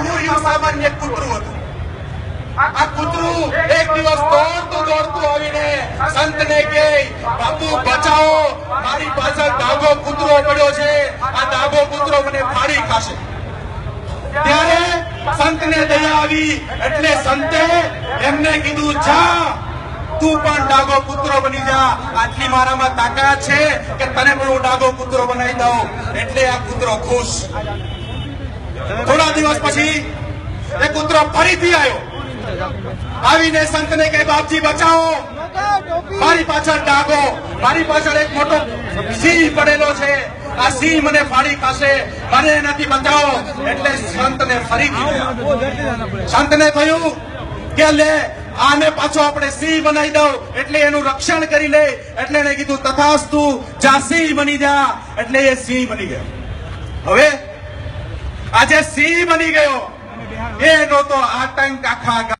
હું સામાન્ય કૂતરું હતું. આ કૂતરું એક દિવસ દોડતું આવીને સંતને કહે, બાપુ બચાવો, મારી પાછળ ડાઘો કૂતરો પડ્યો છે, આ ડાઘો કૂતરો મને ફાડી ખાશે. ત્યારે સંતને દયા આવી એટલે સંતે એમને કીધું, જા તું પણ ડાઘો કૂતરો બની જા, આટલી મારામાં તાકાત છે કે તને પણ હું ડાઘો કૂતરો બનાવી દઉં. એટલે આ કૂતરો ખુશ. થોડા દિવસ પછી એ કૂતરો ફરીથી આવ્યો. આવીને સંતને કહે, બાપજી બચાવો, મારી પાછળ ડાઘો, મારી પાછળ એક મોટો સિંહ પડેલો છે, આ સિંહ મને ફાડી ખાશે, મને એનાથી બચાવો. એટલે સંતને ફરીથી સંતને થયું કે લે આને પાછો આપણે સિંહ બનાવી દઉં, એટલે એનું રક્ષણ કરી લે. એટલે એને કીધું, તથાસ્તુ, જા સિંહ બની જા. એટલે એ સિંહ બની ગયો. હવે આજે સિંહ બની ગયો એનો તો આતંક આખા